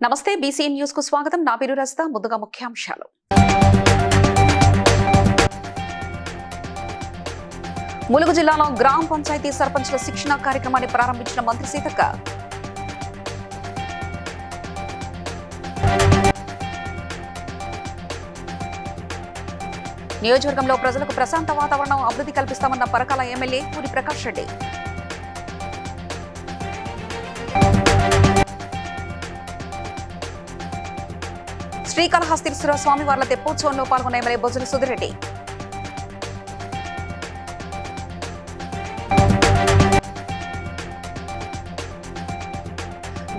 నమస్తే BCN news కు స్వాగతం. నా పేరు రజిత. ముందుగా ముఖ్యాంశాలు. ములుగు జిల్లాలో గ్రామ పంచాయతీ సర్పంచ్ల శిక్షణ కార్యక్రమాన్ని ప్రారంభించిన మంత్రి సీతక్క. నియోజకవర్గంలో ప్రజలకు ప్రశాంత వాతావరణం అభివృద్ధి కల్పిస్తామన్న పరకాల ఎమ్మెల్యే పూరి ప్రకాష్ రెడ్డి. శ్రీకాళహస్తీశ్వర స్వామివార్ల తెప్పోత్సవంలో పాల్గొన్న ఎమ్మెల్యే బొజ్జల సుధిరెడ్డి.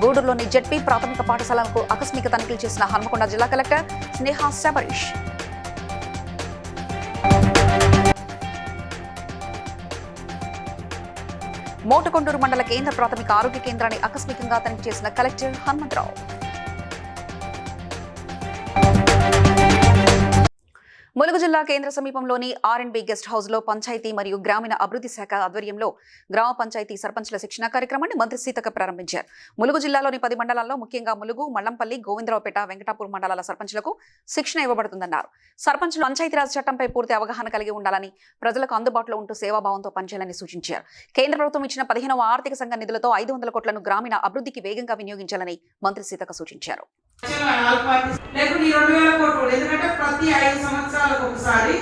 గూడూరులోని జెడ్పీ ప్రాథమిక పాఠశాలకు ఆకస్మిక తనిఖీలు చేసిన హన్మకొండ జిల్లా కలెక్టర్ స్నేహా శబరీష్. మోటకొండూరు మండల కేంద్ర ప్రాథమిక ఆరోగ్య కేంద్రాన్ని ఆకస్మికంగా తనిఖీ చేసిన కలెక్టర్ హనుమంతరావు. ములుగు జిల్లా కేంద్ర సమీపంలోని ఆర్ఎండ్బి గెస్ట్ హౌస్ లో పంచాయతీ మరియు గ్రామీణ అభివృద్ధి శాఖ ఆధ్వర్యంలో గ్రామ పంచాయతీ సర్పంచ్ల శిక్షణ కార్యక్రమాన్ని మంత్రి సీతక్క ప్రారంభించారు. ములుగు జిల్లాలోని 10 మండలాల్లో ముఖ్యంగా ములుగు, మల్లంపల్లి, గోవిందరావుపేట, వెంకటాపూర్ మండలాల సర్పంచ్లకు శిక్షణ ఇవ్వబడుతుందన్నారు. సర్పంచ్లు పంచాయతీరాజ్ చట్టంపై పూర్తి అవగాహన కలిగి ఉండాలని, ప్రజలకు అందుబాటులో ఉంటూ సేవాభావంతో పనిచేయాలని సూచించారు. కేంద్ర ప్రభుత్వం ఇచ్చిన 15వ ఆర్థిక సంఘ నిధులతో 500 కోట్లను గ్రామీణ అభివృద్ధికి వేగంగా వినియోగించాలని మంత్రి సీతక్క సూచించారు. ఎందుకంటే ప్రతి 5 సంవత్సరాలకు ఒకసారి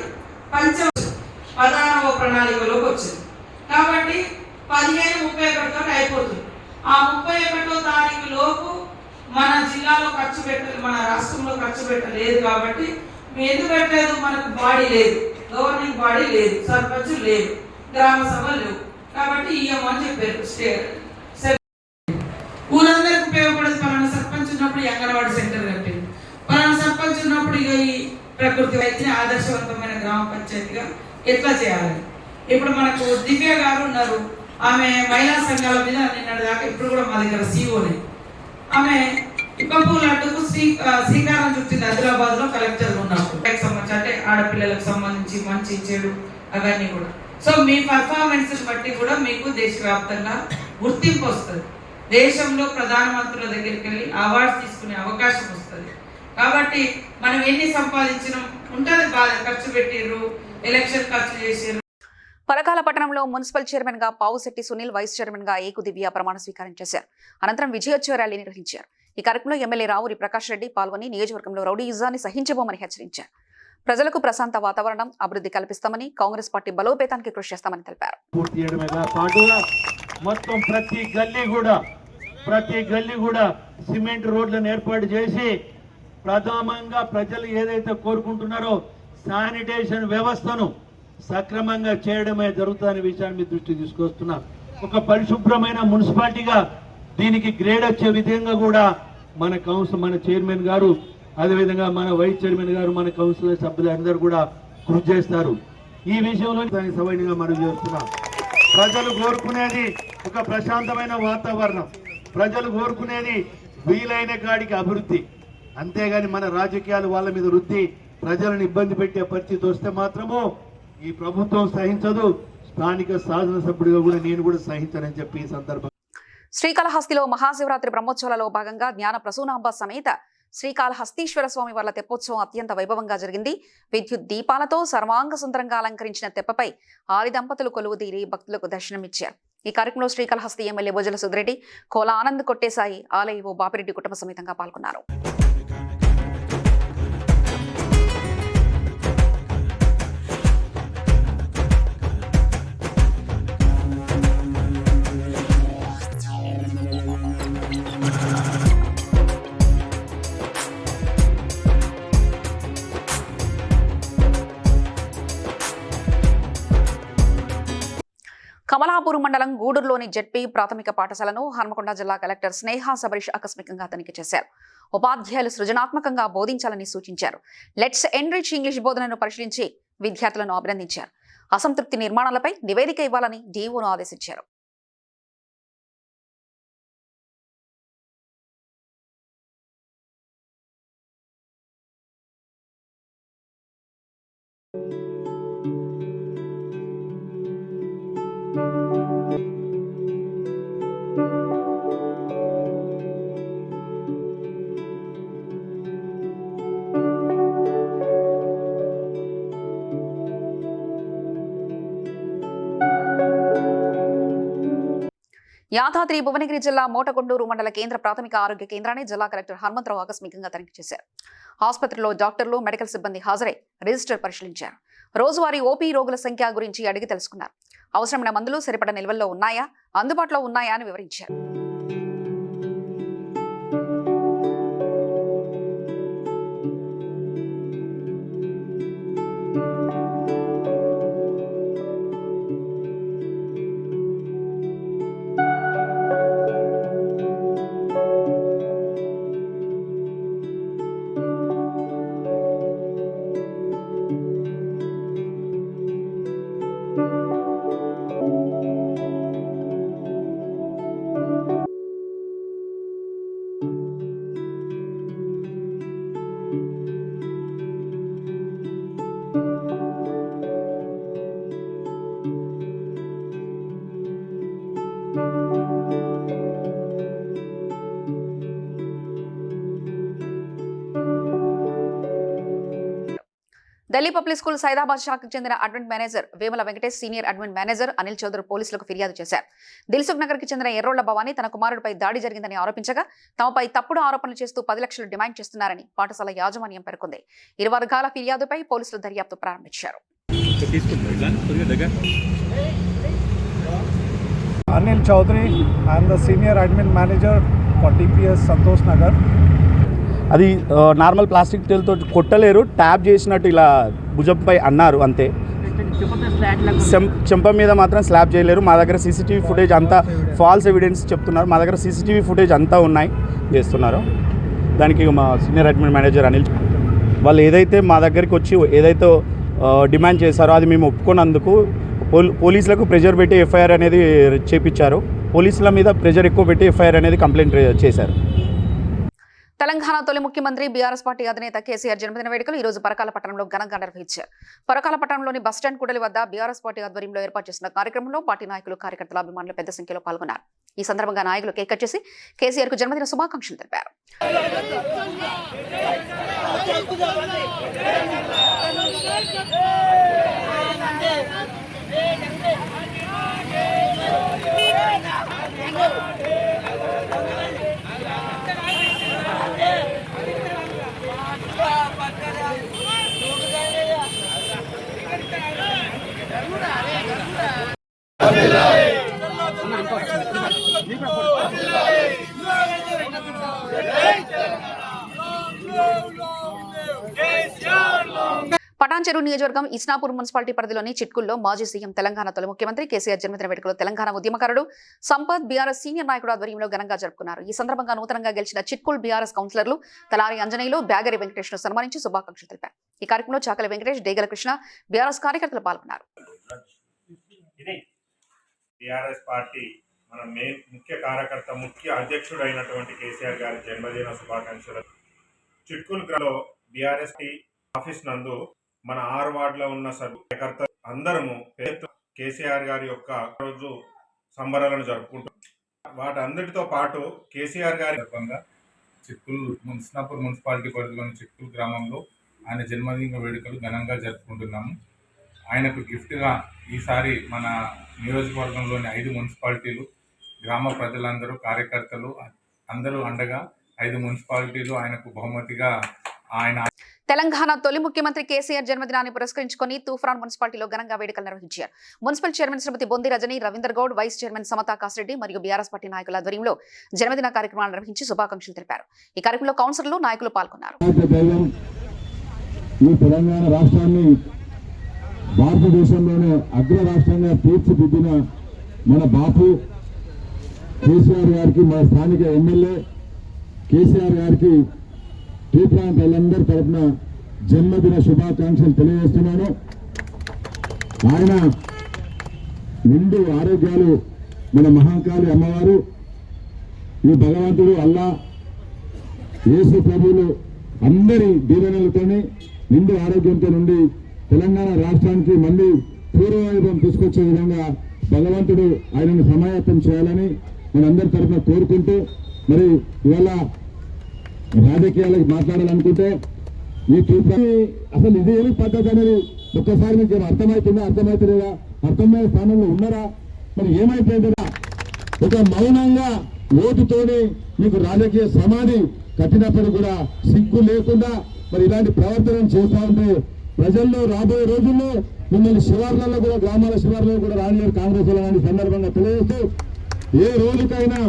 ప్రధాన ప్రణాళికలోకి వచ్చింది కాబట్టి 15-31 అయిపోతుంది. ఆ 31వ తారీఖు లోపు మన జిల్లాలో ఖర్చు పెట్టలేదు, మన రాష్ట్రంలో ఖర్చు పెట్టలేదు. కాబట్టి ఎందుకు పెట్టలేదు? మనకు బాడీ లేదు, గవర్నింగ్ బాడీ లేదు, సర్పంచ్ లేదు, గ్రామ సభలు లేవు. కాబట్టి ఇయ్యమని చెప్పారు. ఊరందరికి ఉపయోగపడేది. పలానా సర్పంచ్ ఉన్నప్పుడు అంగన్వాడీ సెంటర్ కట్టింది, పలానా సర్పంచ్ ఉన్నప్పుడు ఇక ఈ ప్రకృతి వైద్య ఆదర్శవంతమైన గ్రామ పంచాయతీగా ఎట్లా చేయాలని. ఇప్పుడు మనకు దివ్య గారు ఉన్నారు, ఆమె మహిళా సంఘాల మీద నిన్నటి దాకా ఇప్పుడు కూడా మా దగ్గర సీఓనే. ఆమె ఇప్పపు లడ్డుకు శ్రీకారం చుట్టింది ఆదిలాబాద్ లో కలెక్టర్ ఉన్నప్పుడు. సంబంధించి అంటే ఆడపిల్లలకు సంబంధించి మంచి చెడు అవన్నీ కూడా. సో మీ పర్ఫార్మెన్స్ బట్టి కూడా మీకు దేశవ్యాప్తంగా గుర్తింపు వస్తుంది. దేశంలో ప్రధానమంత్రుల దగ్గరికి వెళ్ళి అవార్డ్స్ తీసుకునే అవకాశం వస్తుంది. కాబట్టి మనం ఎన్ని సంపాదించినాం ఉంటుంది, బాగా ఖర్చు పెట్టిర్రు, ఎలక్షన్ ఖర్చు చేసారు. పరకాల పట్టణంలో మున్సిపల్ చైర్మన్ గా పావుశెట్టి సునీల్, వైస్ చైర్మన్ గా ఏకు దివ్య ప్రమాణ స్వీకారం చేశారు. అనంతరం విజయోత్సవ ర్యాలీ నిర్వహించారు. ఈ కార్యక్రమంలో ఎమ్మెల్యే రావురి ప్రకాష్ రెడ్డి పాల్గొని నియోజకవర్గంలో రౌడీయిజాన్ని సహించబోమని హెచ్చరించారు. ప్రజలకు ప్రశాంత వాతావరణం అభివృద్ధి కల్పిస్తామని, కాంగ్రెస్ పార్టీ బలోపేతానికి కృషి చేస్తామని తెలిపారు. ప్రతి గల్లీ కూడా సిమెంట్ రోడ్లను ఏర్పాటు చేసి ప్రథమంగా ప్రజలు ఏదైతే కోరుకుంటున్నారో శానిటేషన్ వ్యవస్థను సక్రమంగా చేయడమే జరుగుతుందనే విషయాన్ని మీ దృష్టి తీసుకొస్తున్నా. ఒక పరిశుభ్రమైన మున్సిపాలిటీగా దీనికి గ్రేడ్ వచ్చే విధంగా కూడా మన కౌన్సిల్, మన చైర్మన్ గారు, అదేవిధంగా మన వైస్ చైర్మన్ గారు, మన కౌన్సిలర్ సభ్యులు అందరూ కూడా కృషి చేస్తారు. ఈ విషయంలో దానికి సవైనంగా మనం చేస్తున్నాం. ప్రజలు కోరుకునేది ఒక ప్రశాంతమైన వాతావరణం, ప్రజలు కోరుకునేది వీలైన కాడికి అభివృద్ధి. అంతేగాని మన రాజకీయాలు వాళ్ళ మీద వృద్ధి ప్రజలను ఇబ్బంది పెట్టే పరిస్థితి వస్తే మాత్రము ఈ ప్రభుత్వం సహించదు. స్థానిక శాసనసభ్యుడిగా కూడా నేను కూడా సహించనని చెప్పి ఈ సందర్భంగా. శ్రీకాళహస్తిలో మహాశివరాత్రి బ్రహ్మోత్సవాలలో భాగంగా జ్ఞాన ప్రసూనాంబ సమేత శ్రీకాళహస్తీశ్వర స్వామి వార్ల తెప్పోత్సవం అత్యంత వైభవంగా జరిగింది. విద్యుత్ దీపాలతో సర్వాంగ సుందరంగా అలంకరించిన తెప్పపై ఆది దంపతులు కొలువుదీరి భక్తులకు దర్శనమిచ్చారు. ఈ కార్యక్రమంలో శ్రీకాళహస్తి ఎమ్మెల్యే బొజ్జల సుధిరెడ్డి, కోల ఆనంద్ కొట్టేసాయి, ఆలయ బాపిరెడ్డి కుటుంబ సమేతంగా పాల్గొన్నారు. కమలాపూర్ మండలం గూడూరులోని జెడ్పీ ప్రాథమిక పాఠశాలను హన్మకొండ జిల్లా కలెక్టర్ స్నేహా శబరీష్ ఆకస్మికంగా తనిఖీ చేశారు. ఉపాధ్యాయులు సృజనాత్మకంగా బోధించాలని సూచించారు. లెట్స్ ఎన్రిచ్ ఇంగ్లీష్ బోధనను పరిశీలించి విద్యార్థులను అభినందించారు. అసంతృప్తి నిర్మాణాలపై నివేదిక ఇవ్వాలని డీఓను ఆదేశించారు. యాదాద్రి భువనగిరి జిల్లా మోటకొండూరు మండల కేంద్ర ప్రాథమిక ఆరోగ్య కేంద్రాన్ని జిల్లా కలెక్టర్ హనుమంతరావు ఆకస్మికంగా తనిఖీ చేశారు. ఆసుపత్రిలో డాక్టర్లు, మెడికల్ సిబ్బంది హాజరై రిజిస్టర్ పరిశీలించారు. రోజువారీ ఓపీ రోగుల సంఖ్య గురించి అడిగి తెలుసుకున్నారు. అవసరమైన మందులు సరిపడ నిల్వల్లో ఉన్నాయా, అందుబాటులో ఉన్నాయా అని వివరించారు. ఢిల్లీ పబ్లిక్ స్కూల్ సైదాబాద్ శాఖకు చెందిన admin manager Vemula Venkatesh, senior admin manager Anil Chaudhary పోలీసులకు ఫిర్యాదు చేశారు. దిల్సుఖ్ నగర్ కి చెందిన ఎర్రోళ్ల భవానీ తన కుమారుడిపై దాడి జరిగిందని ఆరోపించగా తమపై తప్పుడు ఆరోపణలు చేస్తూ 10 లక్షలు డిమాండ్ చేస్తున్నారని పాఠశాల యాజమాన్యం పేర్కొంది. ఇరు వర్గాల ఫిర్యాదుపై పోలీసులు దర్యాప్తు ప్రారంభించారు. Anil Chaudhary, I am the senior admin manager for TPS Santosh Nagar. అది నార్మల్ ప్లాస్టిక్ టేల్తో కొట్టలేరు, ట్యాప్ చేసినట్టు ఇలా భుజంపై అన్నారు అంతే. చెంప మీద మాత్రం స్లాబ్ చేయలేరు. మా దగ్గర సీసీటీవీ ఫుటేజ్ అంతా ఫాల్స్ ఎవిడెన్స్ చెప్తున్నారు. మా దగ్గర సీసీటీవీ ఫుటేజ్ అంతా ఉన్నాయి, చేస్తున్నారు. దానికి మా సీనియర్ అడ్మిన్ మేనేజర్ అనిల్ వాళ్ళు ఏదైతే మా దగ్గరికి వచ్చి ఏదైతే డిమాండ్ చేశారో అది మేము ఒప్పుకున్నందుకు పోలీసులకు ప్రెజర్ పెట్టి ఎఫ్ఐఆర్ అనేది చేపించారు. పోలీసుల మీద ప్రెజర్ ఎక్కువ పెట్టి ఎఫ్ఐఆర్ అనేది కంప్లైంట్ చేశారు. తెలంగాణ తొలి ముఖ్యమంత్రి బీఆర్ఎస్ పార్టీ అధినేత కేసీఆర్ జన్మదిన వేడుకలు ఈ రోజు పరకాల పట్టణంలో ఘనంగా నిర్వహించారు. పరకాల పట్టణంలోని బస్టాండ్ కూడలి వద్ద బీఆర్ఎస్ పార్టీ ఆధ్వర్యంలో ఏర్పాటు చేసిన కార్యక్రమంలో పార్టీ నాయకులు, కార్యకర్తల అభిమానులు పెద్ద సంఖ్యలో పాల్గొన్నారు. ఈ సందర్భంగా నాయకులు కేక్ కట్ చేసి కేసీఆర్ కు జన్మదిన శుభాకాంక్షలు తెలిపారు. పటాన్చెరు నియోజకవర్గం ఇస్నాపూర్ మున్సిపాలిటీ పరిధిలోని చిట్కుల్లో మాజీ సీఎం, తెలంగాణ తొలి ముఖ్యమంత్రి కేసీఆర్ జన్మదిన వేడుకలు తెలంగాణ ఉద్యమకారుడు సంపత్, బీఆర్ఎస్ సీనియర్ నాయకుడు ఆధ్వర్యంలో ఘనంగా జరుపుకున్నారు. ఈ సందర్భంగా నూతనంగా గెలిచిన చిట్కుల్ బీఆర్ఎస్ కౌన్సిలర్లు తలారి అంజనేయులు, బ్యాగరి వెంకటేష్ ను సన్మానించి శుభాకాంక్షలు తెలిపారు. ఈ కార్యక్రమంలో చాకలి వెంకటేష్, డేగల కృష్ణ, బీఆర్ఎస్ కార్యకర్తలు పాల్గొన్నారు. టిఆర్ఎస్ పార్టీ మన ముఖ్య కార్యకర్త, ముఖ్య అధ్యక్షుడు అయినటువంటి కేసీఆర్ గారి జన్మదిన శుభాకాంక్షలు. చిట్కుల్లో బీఆర్ఎస్ ఆఫీస్ నందు మన 6 వార్డులో ఉన్న కార్యకర్త అందరము కేసీఆర్ గారి యొక్క రోజు సంబరాలను జరుపుకుంటాం. వాటన్నిటితో పాటు కేసీఆర్ గారి ఇస్నాపూర్ మున్సిపాలిటీ పరిధిలోని చిట్కుల్ గ్రామంలో ఆయన జన్మదిన వేడుకలు ఘనంగా జరుపుకుంటున్నాము. ఆయనకు గిఫ్ట్గా ఈసారి మన నియోజకవర్గంలోని 5 మున్సిపాలిటీలు, గ్రామ ప్రజలందరూ, కార్యకర్తలు అందరూ అండగా 5 మున్సిపాలిటీలు ఆయనకు బహుమతిగా ఆయన. తెలంగాణ తొలి ముఖ్యమంత్రి కేసీఆర్ జన్మదినాన్ని పురస్కరించుకుని తూఫ్రాన్ మున్సిపాలిటీలో ఘనంగా వేడుకలు నిర్వహించారు. మున్సిపల్ చైర్మన్ శ్రీమతి బొంది రజని, రవీందర్ గౌడ్, వైస్ చైర్మన్ సమతా కాసిరెడ్డి మరియు బీఆర్ఎస్ పార్టీ నాయకుల ఆధ్వర్యంలో జన్మదిన కార్యక్రమాలు నిర్వహించి శుభాకాంక్షలు తెలిపారు. ఈ కార్యక్రమంలో కౌన్సిలర్లు, నాయకులు పాల్గొన్నారు. భారతదేశంలోనే అగ్ర రాష్ట్రంగా తీర్చిదిద్దిన మన బాపు కేసీఆర్ గారికి, మన స్థానిక ఎమ్మెల్యే కేసీఆర్ గారికి టీ ప్రాంతాలందరి తరఫున జన్మదిన శుభాకాంక్షలు తెలియజేస్తున్నాను. ఆయన నిండు ఆరోగ్యాలు, మన మహాకాళి అమ్మవారు, ఈ భగవంతుడు, అల్లా, యేసు ప్రభువులు అందరి దీవెనలతోని నిండు ఆరోగ్యంతో నుండి తెలంగాణ రాష్ట్రానికి మళ్ళీ పూర్వవైభవం తీసుకొచ్చే విధంగా భగవంతుడు ఆయనను సమాయత్తం చేయాలని మనందరి తరఫున కోరుకుంటూ, మరి ఇవాళ రాజకీయాలకు మాట్లాడాలనుకుంటే ఈ అసలు ఇది ఏమి పద్ధతి అనేది ఒక్కసారి మీకు అర్థమవుతుందా, అర్థమవుతుందా, అర్థమయ్యే స్థానంలో ఉన్నారా, మరి ఏమైపోయిందా? ఒక మౌనంగా ఓటుతోని మీకు రాజకీయ సమాధి కట్టినప్పుడు కూడా సిగ్గు లేకుండా మరి ఇలాంటి ప్రవర్తన చేస్తా ఉంటే ప్రజల్లో రాబోయే రోజుల్లో మిమ్మల్ని శివార్లలో కూడా గ్రామాల శివార్లలో కూడా రానిలేరు కాంగ్రెస్ వాళ్ళని సందర్భంగా తెలియజేస్తూ ఏ రోజుకైనా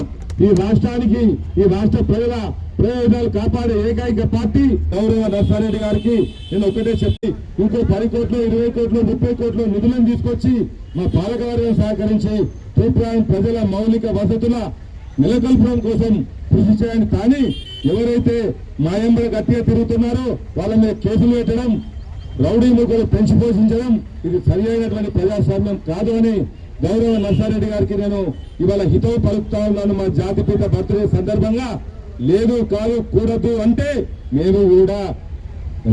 ఈ రాష్ట్రానికి ఈ రాష్ట్ర ప్రజల ప్రయోజనాలు కాపాడే ఏకైక పార్టీ గౌరవ నర్సారెడ్డి గారికి నేను ఒకటే చెప్పి ఇంకో 10 కోట్లు 20 కోట్లు 30 కోట్లు నిధులను తీసుకొచ్చి మా పాలకవర్గం సహకరించి తూప్రాయం ప్రజల మౌలిక వసతుల నెలకొల్పడం కోసం కృషి చేయండి. కానీ ఎవరైతే మా ఎంబడి గట్టిగా తిరుగుతున్నారో వాళ్ళ మీద కేసులు పెట్టడం, రౌడీ ముగ్గులు పెంచి పోషించడం ఇది సరి అయినటువంటి ప్రజాస్వామ్యం కాదు అని గౌరవ నర్సారెడ్డి గారికి నేను ఇవాళ హితవు పలుకుతా ఉన్నాను. మా జాతిపీత బర్త్డే సందర్భంగా లేదు కాదు కూడదు అంటే మేము కూడా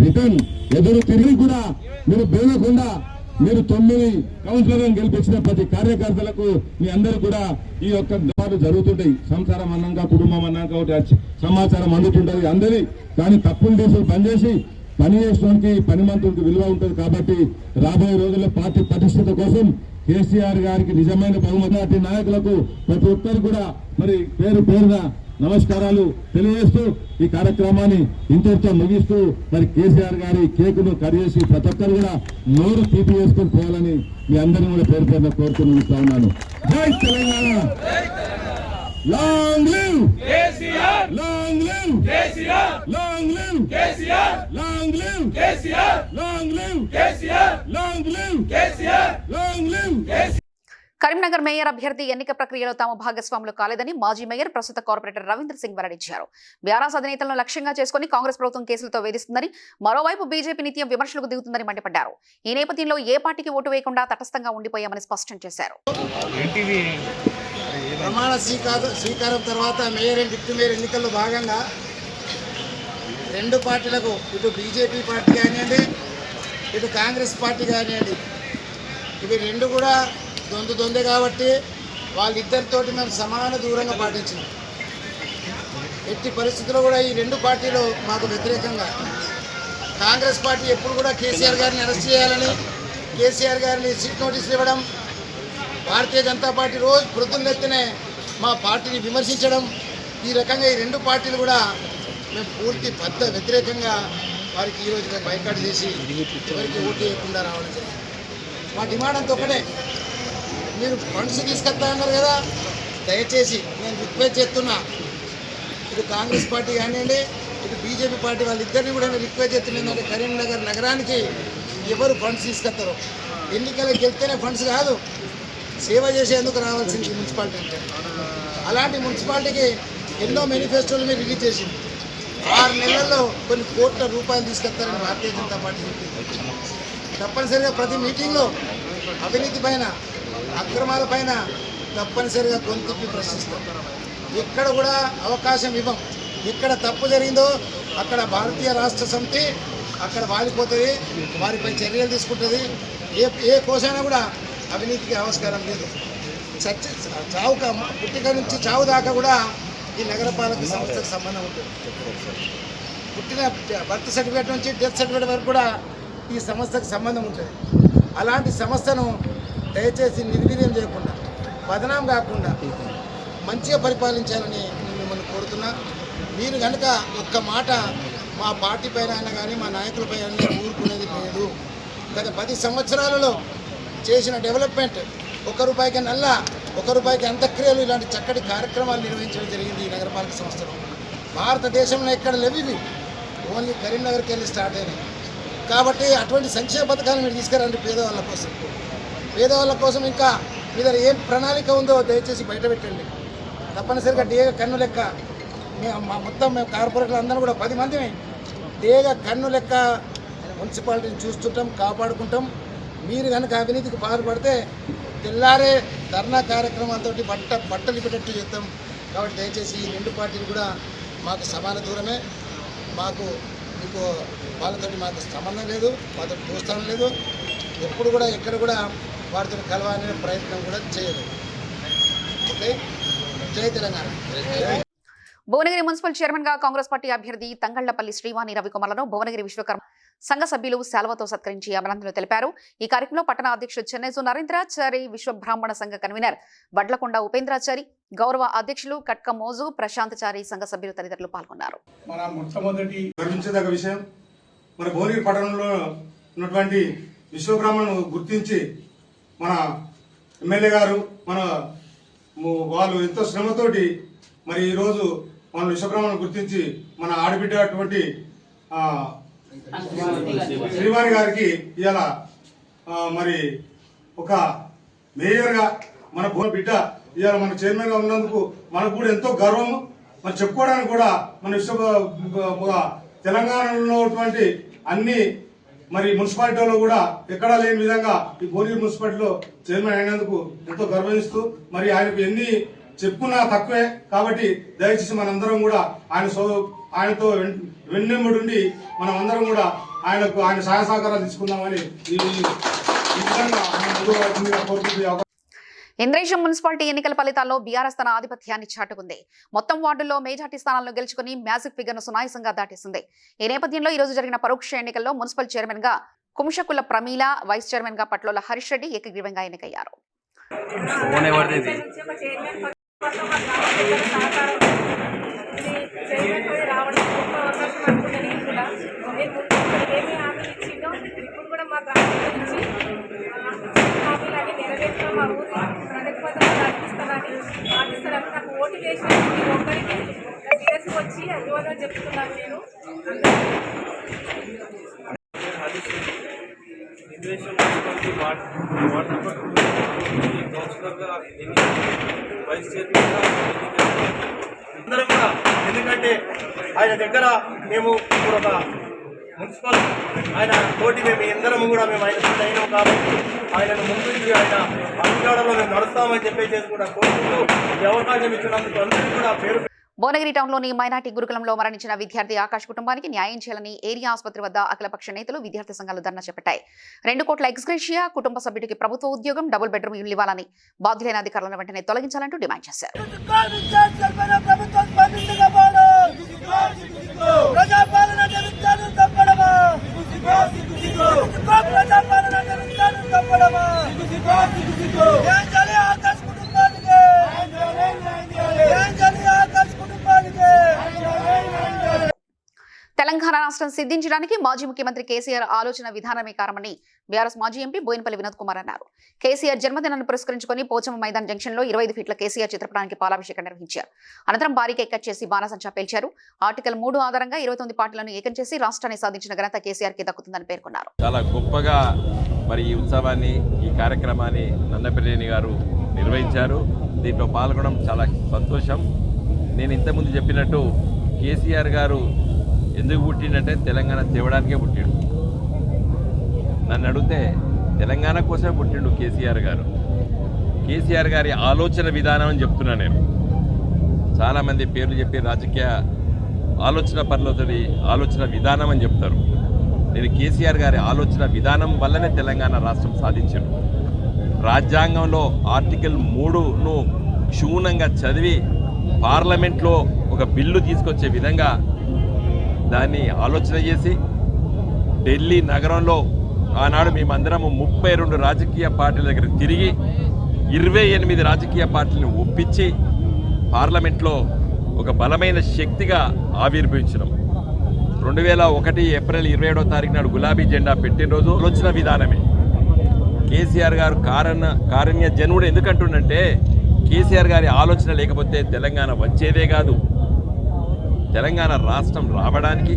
రిటర్న్ ఎదురు తిరిగి కూడా మీరు బెదరకుండా మీరు 9 కౌన్సిలర్లను గెలిపించిన ప్రతి కార్యకర్తలకు మీ అందరూ కూడా ఈ యొక్క జరుగుతుంటాయి. సంసారం అన్నాక కుటుంబం అన్నాక ఒకటి సమాచారం అందుతుంటది అందరి. కానీ తప్పులు చేసి పనిచేసి పని చేసడానికి పని మంత్రులకు విలువ ఉంటుంది. కాబట్టి రాబోయే రోజుల్లో పార్టీ పటిష్టత కోసం కేసీఆర్ గారికి నిజమైన బహుమతి నాయకులకు ప్రతి ఒక్కరు కూడా మరి పేరు పేరున నమస్కారాలు తెలియజేస్తూ ఈ కార్యక్రమాన్ని ఇంతటితో ముగిస్తూ మరి కేసీఆర్ గారి కేకును కరిచేసి ప్రతి ఒక్కరు కూడా నోరు తీపి చేసుకొని పోవాలని మీ అందరినీ కూడా పేరు పేరున కోరుకుని ముగిస్తా ఉన్నాను. జై Telangana, long live KCR, long live KCR, long live KCR, long live KCR, long live KCR, long live KCR, long live KCR. Karimnagar mayor అభ్యర్థి ఎన్నిక ప్రక్రియలో తాము భాగస్వాములు కాలేదని మాజీ మేయర్ ప్రస్తుత కార్పొరేటర్ రవీంద్ర సింగ్ వెల్లడించారు. బీఆర్ఎస్ అధినేతలను లక్ష్యంగా చేసుకుని కాంగ్రెస్ ప్రభుత్వం కేసులతో వేధిస్తుందని, మరోవైపు బీజేపీ నిత్యం విమర్శలకు దిగుతుందని మండిపడ్డారు. ఈ నేపథ్యంలో ఏ పార్టీకి ఓటు వేయకుండా తటస్థంగా ఉండిపోయామని స్పష్టం చేశారు. ప్రమాణ స్వీకారం తర్వాత మేయర్ డిప్యూటీ మేయర్ ఎన్నికల్లో భాగంగా 2 పార్టీలకు ఇటు బీజేపీ పార్టీ కానివ్వండి ఇటు కాంగ్రెస్ పార్టీ కానివ్వండి ఇవి 2 కూడా దొందే కాబట్టి వాళ్ళిద్దరితోటి మేము సమాన దూరంగా పాటించినాం. ఎట్టి పరిస్థితుల్లో కూడా ఈ 2 పార్టీలు మాకు వ్యతిరేకంగా కాంగ్రెస్ పార్టీ ఎప్పుడు కూడా కేసీఆర్ గారిని అరెస్ట్ చేయాలని కేసీఆర్ గారిని సీట్ నోటీసులు ఇవ్వడం, భారతీయ జనతా పార్టీ రోజు ప్రొద్దున్నెత్తనే మా పార్టీని విమర్శించడం, ఈ రకంగా ఈ 2 పార్టీలు కూడా మేము పూర్తి వ్యతిరేకంగా వారికి ఈరోజు మేము బైకాట్ చేసి ఎవరికి ఓటు వేయకుండా రావడం జరిగింది. మా డిమాండ్ అంతా ఒకటే, మీరు ఫండ్స్ తీసుకొస్తా అన్నారు కదా, దయచేసి నేను రిక్వెస్ట్ చేస్తున్నా ఇటు కాంగ్రెస్ పార్టీ కానివ్వండి ఇటు బీజేపీ పార్టీ వాళ్ళిద్దరిని కూడా నేను రిక్వెస్ట్ చేస్తున్నా. ఏంటంటే కరీంనగర్ నగరానికి ఎవరు ఫండ్స్ తీసుకొస్తారో, ఎన్నికలకు వెళ్తేనే ఫండ్స్ కాదు, సేవ చేసేందుకు రావాల్సింది మున్సిపాలిటీ. అలాంటి మున్సిపాలిటీకి ఎన్నో మేనిఫెస్టోలు మీరు రిలీజ్ చేసింది. 6 నెలల్లో కొన్ని కోట్ల రూపాయలు తీసుకొస్తారని భారతీయ జనతా పార్టీ చెప్పింది. తప్పనిసరిగా ప్రతి మీటింగ్లో అవినీతి పైన అక్రమాల పైన తప్పనిసరిగా గొంతిప్పి ప్రశ్నిస్తాం. ఎక్కడ కూడా అవకాశం ఇవ్వం. ఎక్కడ తప్పు జరిగిందో అక్కడ భారతీయ రాష్ట్ర సమితి అక్కడ వాలిపోతుంది, వారిపై చర్యలు తీసుకుంటుంది. ఏ కోసైనా కూడా అవినీతికి ఆవిష్కారం లేదు. చావు పుట్టిక నుంచి చావు దాకా కూడా ఈ నగరపాలక సంస్థకు సంబంధం ఉంటుంది. పుట్టిన బర్త్ సర్టిఫికేట్ నుంచి డెత్ సర్టిఫికేట్ వరకు కూడా ఈ సంస్థకు సంబంధం ఉంటుంది. అలాంటి సంస్థను దయచేసి నిర్వీర్యం చేయకుండా, బదనాం కాకుండా మంచిగా పరిపాలించాలని నేను మిమ్మల్ని కోరుతున్నా. మీరు కనుక ఒక్క మాట మా పార్టీ పైన అయినా కానీ మా నాయకులపై అయినా ఊరుకునేది లేదు. గత 10 సంవత్సరాలలో చేసిన డెవలప్మెంట్, 1 రూపాయికి నల్ల, 1 రూపాయికి అంత్యక్రియలు, ఇలాంటి చక్కటి కార్యక్రమాలు నిర్వహించడం జరిగింది ఈ నగరపాలక సంస్థలో. భారతదేశంలో ఎక్కడ లేవి, ఓన్లీ కరీంనగర్కి వెళ్ళి స్టార్ట్ అయినాయి. కాబట్టి అటువంటి సంక్షేమ పథకాలు మీరు తీసుకురండి పేదవాళ్ళ కోసం. పేదవాళ్ళ కోసం ఇంకా మీ దగ్గర ఏం ప్రణాళిక ఉందో దయచేసి బయట పెట్టండి. తప్పనిసరిగా డేగ కన్ను లెక్క మొత్తం మేము కార్పొరేట్లు అందరూ కూడా 10 మంది డేగ కన్ను లెక్క మున్సిపాలిటీని చూస్తుంటాం, కాపాడుకుంటాం. మీరు కనుక అవినీతికి పాల్పడితే తెల్లారే ధర్నా కార్యక్రమాలతో బట్టలు పెట్టట్టు చేస్తాం. కాబట్టి దయచేసి ఈ 2 పార్టీలు కూడా మాకు సమాన దూరమే. మీకు వాళ్ళతో మాకు సంబంధం లేదు, మాతో ప్రోత్సాహం లేదు. ఎప్పుడు కూడా ఎక్కడ కూడా వారితో కలవాలనే ప్రయత్నం కూడా చేయలేదు. ఓకే, జై తెలంగాణ. భువనగిరి మున్సిపల్ చైర్మన్ గా కాంగ్రెస్ పార్టీ అభ్యర్థి తంగళ్లపల్లి శ్రీవాణి రవికుమార్లను భువనగిరి విశ్వకర్మ సంఘ సభ్యులు శాల్వతో సత్కరించి అభినందనలు తెలిపారు. ఈ కార్యక్రమంలో పట్టణ అధ్యక్షుడు చెన్నైసు నరేంద్రాచారి, విశ్వ బ్రాహ్మణ సంఘ కన్వీనర్ వడ్లకొండ ఉపేంద్రాచారి, గౌరవ అధ్యక్షులు కట్క మోజు ప్రశాంతచారి, సంఘ సభ్యులు తదితరులు పాల్గొన్నారు. మన మొట్టమొదటి గర్వించదగ్గ విషయం, మన భువనగిరి పట్టణంలో ఉన్నటువంటి విశ్వ బ్రాహ్మణులను గుర్తించి మన ఎమ్మెల్యే గారు వాళ్ళు ఎంతో శ్రమతోటి మరి ఈరోజు మన విశ్వబ్రాహ్మణులను గుర్తించి మన ఆడబిడ్డ అటువంటి శ్రీవాణి గారికి ఇవాళ మరి ఒక మేయర్గా మన బిడ్డ ఇవాళ మన చైర్మన్గా ఉన్నందుకు మనకు కూడా ఎంతో గర్వం. మరి చెప్పుకోవడానికి కూడా మన తెలంగాణలో ఉన్నటువంటి అన్ని మరి మున్సిపాలిటీలో కూడా ఎక్కడా లేని విధంగా ఈ భువనగిరి మున్సిపాలిటీలో చైర్మన్ అయినందుకు ఎంతో గర్వహిస్తూ మరి ఆయనకు ఎన్ని చెప్పుకున్నా తక్కువే. కాబట్టి దయచేసి మనందరం కూడా ఆయనతో వెన్నెంబడి మనం అందరం కూడా ఆయన సహాయ సహకారాలు తీసుకుందామని ఈ విధంగా కోరుకుంటూ. ఇంద్రేశం మున్సిపాలిటీ ఎన్నికల ఫలితాల్లో బీఆర్ఎస్ తన ఆధిపత్యాన్ని చాటుకుంది. మొత్తం వార్డుల్లో మేజార్టీ స్థానాలను గెలుచుకుని మ్యాజిక్ ఫిగర్ను సునాయాసంగా దాటేసింది. ఈ నేపథ్యంలో ఈ రోజు జరిగిన పరోక్ష ఎన్నికల్లో మున్సిపల్ చైర్మన్ గా కుముషకుల ప్రమీల, వైస్ చైర్మన్ గా పట్లోల హరీష్ రెడ్డి ఏకగ్రీవంగా ఎన్నికయ్యారు. వచ్చి అందువల్ల చెప్తున్నాను నేను. వైస్ చైర్మన్గా అందరం కూడా, ఎందుకంటే ఆయన దగ్గర మేము ఇప్పుడు ఒక మున్సిపల్ ఆయన తోటి మేము అందరం కూడా ఆయన అయినాం కాబట్టి ఆయనను ముందుంచి ఆయన అధికారంలో మేము నడుస్తామని చెప్పేసి కూడా కోరుకుంటూ ఈ అవకాశం ఇచ్చినందుకు అందరికీ కూడా పేరు. భువనగిరి టౌన్లోని మైనార్టీ గురుకులంలో మరణించిన విద్యార్థి ఆకాష్ కుటుంబానికి న్యాయం చేయాలని ఏరియా ఆసుపత్రి వద్ద అఖిలపక్ష నేతలు, విద్యార్థి సంఘాలు ధర్నా చేపట్టాయి. 2 కోట్ల ఎక్స్గ్రేషియా, కుటుంబ సభ్యుడికి ప్రభుత్వ ఉద్యోగం, డబుల్ బెడ్రూమ్ ఇల్లు ఇవ్వాలని, బాధ్యులైన అధికారులను వెంటనే తొలగించాలంటూ డిమాండ్ చేశారు. తెలంగాణ రాష్ట్రం సిద్ధించడానికి మాజీ ముఖ్యమంత్రి కేసీఆర్ ఆలోచన విధానమే కారణమని బీఆర్ఎస్ మాజీ ఎంపీ బోయినపల్లి వినోద్ కుమార్ అన్నారు. కేసీఆర్ జన్మదినాన్ని పురస్కరించుకుని పోచమ్మ మైదాన్ జంక్షన్ లో 25 ఫీట్ల కేసీఆర్ చిత్రపటానికి పాలాభిషేకం నిర్వహించారు. అనంతరం భారీ కేక్ కట్ చేసి బాణసంచా పేల్చారు. ఆర్టికల్ 3 ఆధారంగా 29 పార్టీలను ఏకం చేసి రాష్ట్రాన్ని సాధించిన ఘనత కేసీఆర్ కి దక్కుతుందని పేర్కొన్నారు. చాలా గొప్పగా మరి ఈ ఉత్సవాన్ని, ఈ కార్యక్రమాన్ని నన్నపల్లి గారు నిర్వహించారు. దీంట్లో పాల్గొనడం చాలా సంతోషం. నేను ఇంతకుముందు చెప్పినట్టు కేసీఆర్ గారు ఎందుకు పుట్టిండంటే తెలంగాణ తేవడానికే పుట్టిండు. నన్ను అడిగితే తెలంగాణ కోసమే పుట్టిండు కేసీఆర్ గారు. కేసీఆర్ గారి ఆలోచన విధానం అని చెప్తున్నా నేను. చాలామంది పేర్లు చెప్పి రాజకీయ ఆలోచన పనులతోటి ఆలోచన విధానం అని చెప్తారు. నేను కేసీఆర్ గారి ఆలోచన విధానం వల్లనే తెలంగాణ రాష్ట్రం సాధించారు. రాజ్యాంగంలో ఆర్టికల్ 3ను క్షుణ్ణంగా చదివి పార్లమెంట్లో ఒక బిల్లు తీసుకొచ్చే విధంగా దాన్ని ఆలోచన చేసి ఢిల్లీ నగరంలో ఆనాడు మేమందరము 32 రాజకీయ పార్టీల దగ్గర తిరిగి 28 రాజకీయ పార్టీలను ఒప్పించి పార్లమెంట్లో ఒక బలమైన శక్తిగా ఆవిర్భవించినాం. 2001 ఏప్రిల్ 27వ తారీఖు నాడు గులాబీ జెండా పెట్టిన రోజు ఆలోచన విధానమే. కేసీఆర్ గారు కారుణ్య జనుడు ఎందుకంటుండంటే కేసీఆర్ గారి ఆలోచన లేకపోతే తెలంగాణ వచ్చేదే కాదు. తెలంగాణ రాష్ట్రం రావడానికి,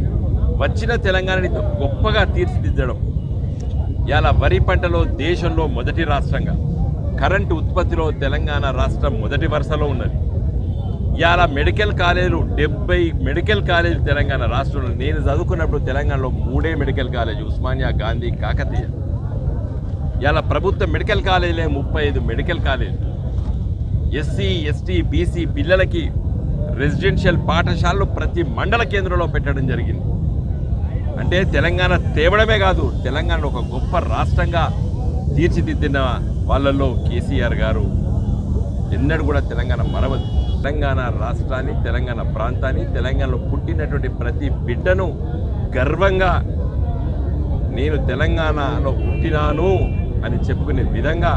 వచ్చిన తెలంగాణని గొప్పగా తీర్చిదిద్దడం. ఇలా వరి పంటలో దేశంలో మొదటి రాష్ట్రంగా, కరెంటు ఉత్పత్తిలో తెలంగాణ రాష్ట్రం మొదటి వరుసలో ఉన్నది. ఇలా మెడికల్ కాలేజీలు 70 మెడికల్ కాలేజీలు తెలంగాణ రాష్ట్రంలో. నేను చదువుకున్నప్పుడు తెలంగాణలో 3 మెడికల్ కాలేజీ, ఉస్మానియా, గాంధీ, కాకతీయ. ఇలా ప్రభుత్వ మెడికల్ కాలేజీలే 35 మెడికల్ కాలేజీలు. ఎస్సీ, ఎస్టీ, బీసీ పిల్లలకి రెసిడెన్షియల్ పాఠశాలలు ప్రతి మండల కేంద్రంలో పెట్టడం జరిగింది. అంటే తెలంగాణ తేవడమే కాదు, తెలంగాణ ఒక గొప్ప రాష్ట్రంగా తీర్చిదిద్దిన వాళ్ళల్లో కేసీఆర్ గారు ఎన్నడూ కూడా తెలంగాణ మరవదు. తెలంగాణ రాష్ట్రాన్ని, తెలంగాణ ప్రాంతాన్ని, తెలంగాణలో పుట్టినటువంటి ప్రతి బిడ్డను గర్వంగా నేను తెలంగాణలో పుట్టినాను అని చెప్పుకునే విధంగా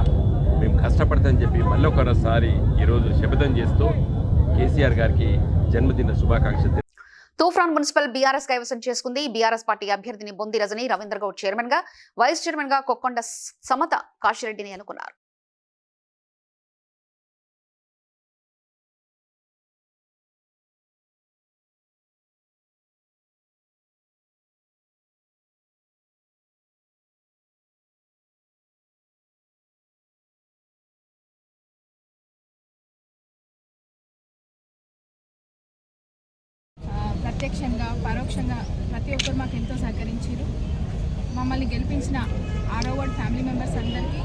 మేము కష్టపడతామని చెప్పి మళ్ళీ ఒకసారి ఈరోజు శపథం చేస్తూ కేసీఆర్ గారికి జన్మదిన శుభాకాంక్షలు. తూఫాన్ మున్సిపల్ బీఆర్ఎస్ కైవసం చేసుకుంది. బీఆర్ఎస్ పార్టీ అభ్యర్థిని బొంది రజని రవీంద్ర గౌడ్ చైర్మన్ గా, వైస్ చైర్మన్ గా కొక్కొండ సమత కాశిరెడ్డిని అనుకున్నారు. ప్రత్యక్షంగా పరోక్షంగా ప్రతి ఒక్కరు మాకు ఎంతో సహకరించారు. మమ్మల్ని గెలిపించిన 6వ వార్డ్ ఫ్యామిలీ మెంబర్స్ అందరికీ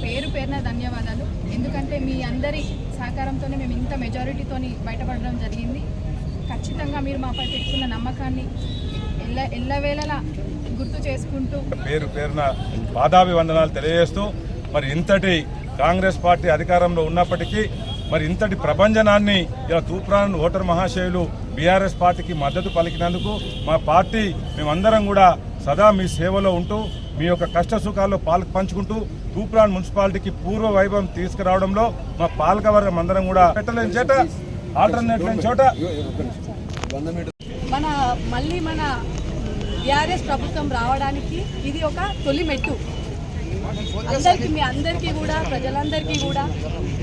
పేరు పేరున ధన్యవాదాలు. ఎందుకంటే మీ అందరి సహకారంతోనే మేము ఇంత మెజారిటీతోని బయటపడడం జరిగింది. ఖచ్చితంగా మీరు మాపై పెట్టుకున్న నమ్మకాన్ని ఎల్లవేళలా గుర్తు చేసుకుంటూ పేరు పేరున పాదాభివందనాలు తెలియజేస్తూ మరి ఇంతటి కాంగ్రెస్ పార్టీ అధికారంలో ఉన్నప్పటికీ మరి ఇంతటి ప్రభంజనాన్ని ఇలా తూప్రాన్ ఓటర్ మహాశయులు బీఆర్ఎస్ పార్టీకి మద్దతు పలికినందుకు మా పార్టీ మేమందరం కూడా సదా మీ సేవలో ఉంటూ మీ యొక్క కష్ట సుఖాల్లో పంచుకుంటూ తూప్రాన్ మున్సిపాలిటీకి పూర్వ వైభవం తీసుకురావడంలో మా పాలకవర్గం అందరం కూడా పెట్టలేని చేట ఆల్టర్నేట్ లేని చోట మన బీఆర్ఎస్ ప్రభుత్వం రావడానికి ఇది ఒక తొలి మెట్టు. మీ అందరికీ కూడా ప్రజలందరికీ కూడా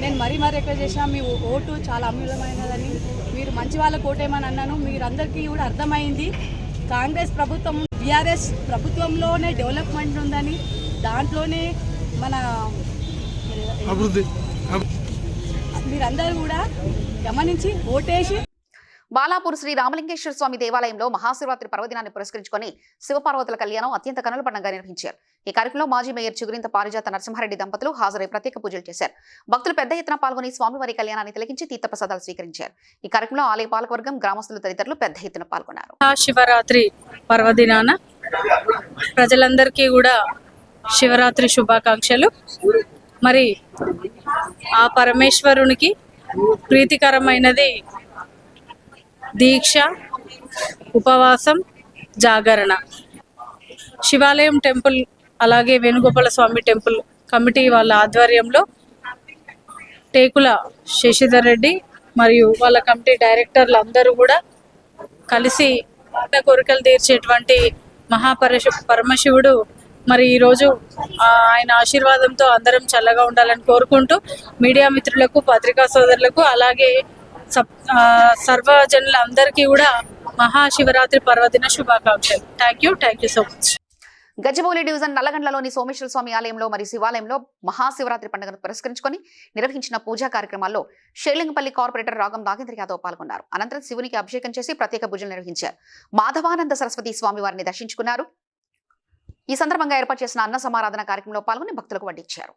నేను మరీ రిక్వెస్ట్ చేసిన, మీ ఓటు చాలా అమూల్యమైనదని, మీరు మంచి వాళ్ళ ఓటేమని అన్నాను. మీరందరికీ కూడా అర్థమైంది కాంగ్రెస్ ప్రభుత్వం బీఆర్ఎస్ ప్రభుత్వంలోనే డెవలప్మెంట్ ఉందని, దాంట్లోనే మన అభివృద్ధి మీరందరూ కూడా గమనించి ఓటేసి. బాలాపూర్ శ్రీ రామలింగేశ్వర స్వామి దేవాలయంలో మహాశివరాత్రి పర్వదినాన్ని పురస్కరించుకొని శివపార్వతుల కళ్యాణం అత్యంత కనుల పండుగగా నిర్వహించారు. ఈ కార్యక్రమంలో మాజీ మేయర్ చిగురింత పారిజాత నరసింహారెడ్డి దంపతులు హాజరై ప్రత్యేక పూజలు చేశారు. భక్తులు పెద్ద ఎత్తున పాల్గొని స్వామివారి కళ్యాణాన్ని తిలకించి తీర్థప్రసాదాలు స్వీకరించారు. ఈ కార్యక్రమంలో ఆలయ పాలకవర్గం, గ్రామస్తులు తదితరులు పెద్ద ఎత్తున పాల్గొన్నారు. శివరాత్రి పర్వదినాన ప్రజలందరికీ కూడా శివరాత్రి శుభాకాంక్షలు. మరి ఆ పరమేశ్వరునికి ప్రీతికరమైనది దీక్ష, ఉపవాసం, జాగరణ. శివాలయం టెంపుల్ అలాగే వేణుగోపాల స్వామి టెంపుల్ కమిటీ వాళ్ళ ఆధ్వర్యంలో టేకుల శశిధర్ రెడ్డి మరియు వాళ్ళ కమిటీ డైరెక్టర్లు అందరూ కూడా కలిసి కోరికలు తీర్చేటువంటి పరమశివుడు మరి ఈరోజు ఆయన ఆశీర్వాదంతో అందరం చల్లగా ఉండాలని కోరుకుంటూ మీడియా మిత్రులకు, పత్రికా సోదరులకు అలాగే సర్వజనులందరికీ కూడా మహాశివరాత్రి పర్వదిన శుభాకాంక్షలు. Thank you so much. Gachibowli division నల్లగండ్లలోని సోమేశ్వర స్వామి ఆలయంలో మరియు శివాలయంలో మహాశివరాత్రి పండుగను పురస్కరించుకొని నిర్వహించిన పూజా కార్యక్రమాల్లో షేలింగపల్లి కార్పొరేటర్ రాగం నాగేంద్ర యాదవ్ పాల్గొన్నారు. అనంతరం శివునికి అభిషేకం చేసి ప్రత్యేక పూజలు నిర్వహించారు. మాధవానంద సరస్వతి స్వామి వారిని దర్శించుకున్నారు. ఈ సందర్భంగా ఏర్పాటు చేసిన అన్న సమారాధన కార్యక్రమంలో పాల్గొని భక్తులకు వడ్డించారు.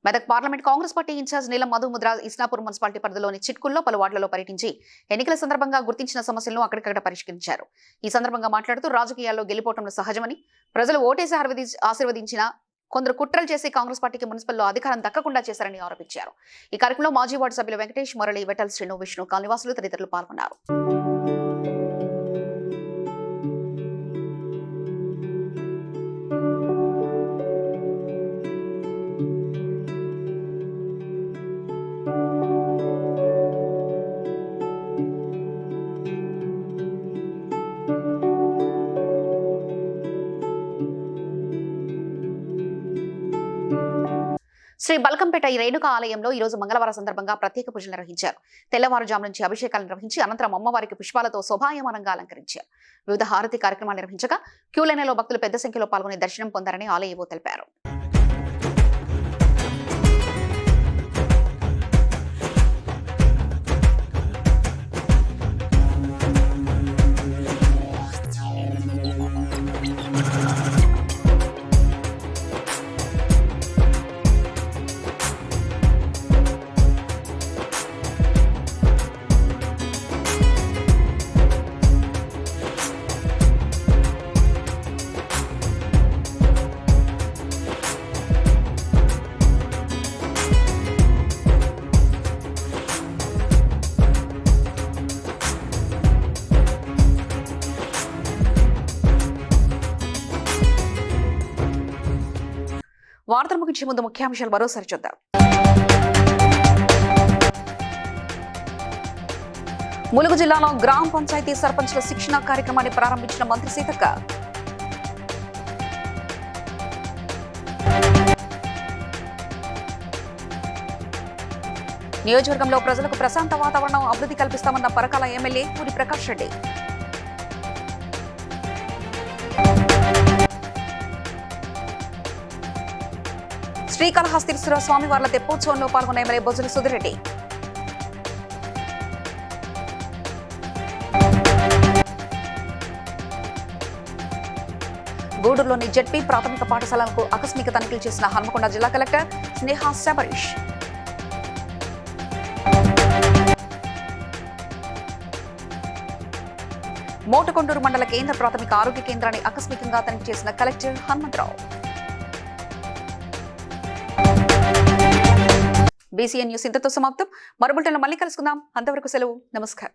Medak parliament Congress party incharge Neelam Madhu Mudra Isnapur municipality పరిధిలోని చిట్కుల్లో పలు వార్డులలో పర్యటించి ఎన్నికల సందర్భంగా గుర్తించిన సమస్యలను అక్కడికక్కడ పరిష్కరించారు. ఈ సందర్భంగా మాట్లాడుతూ రాజకీయాల్లో గెలిపోవటం సహజమని, ప్రజలు ఓటేసి ఆశీర్వదించిన కొందరు కుట్రలు చేసి కాంగ్రెస్ పార్టీకి మున్సిపల్లో అధికారం దక్కకుండా చేశారని ఆరోపించారు. ఈ కార్యక్రమంలో మాజీ వార్డు సభ్యులు వెంకటేష్, మురళి, వెటల్ శ్రీను, విష్ణు, కాలనివాసులు తదితరులు పాల్గొన్నారు. శ్రీ బల్కంపేట రేణుక ఆలయంలో ఈ రోజు మంగళవారం సందర్భంగా ప్రత్యేక పూజలు నిర్వహించారు. తెల్లవారుజాము నుంచి అభిషేకాలు నిర్వహించి అనంతరం అమ్మవారికి పుష్పాలతో శోభాయమానంగా అలంకరించారు. వివిధ హారతి కార్యక్రమాలు నిర్వహించగా క్యూలైన్లో భక్తులు పెద్ద సంఖ్యలో పాల్గొని దర్శనం పొందారని ఆలయ ఈవో తెలిపారు. వార్తలు ముగించే ముందు ముఖ్యాంశాలు మరోసారి చూద్దాం. ములుగు జిల్లాలో గ్రామ పంచాయతీ సర్పంచ్ల శిక్షణ కార్యక్రమాన్ని ప్రారంభించిన మంత్రి సీతక్క. నియోజకవర్గంలో ప్రజలకు ప్రశాంత వాతావరణం అభివృద్ధి కల్పిస్తామన్న పరకాల ఎమ్మెల్యే పూరి ప్రకాష్ రెడ్డి. శ్రీకాళహస్తీశ్వర స్వామివార్ల తెప్పోత్సవంలో పాల్గొన్న ఎమ్మెల్యే బొజ్జల సుధిరెడ్డి. గూడూరులోని జెడ్పీ ప్రాథమిక పాఠశాలకు ఆకస్మిక తనిఖీలు చేసిన హన్మకొండ జిల్లా కలెక్టర్ స్నేహా శబరీష్. మోటకొండూరు మండల కేంద్ర ప్రాథమిక ఆరోగ్య కేంద్రాన్ని ఆకస్మికంగా తనిఖీ చేసిన కలెక్టర్ హనుమంతరావు. BCN న్యూస్ ఇంతతో సమాప్తం. మరో బులెటిన్లో మళ్ళీ కలుసుకుందాం. అంతవరకు సెలవు. నమస్కారం.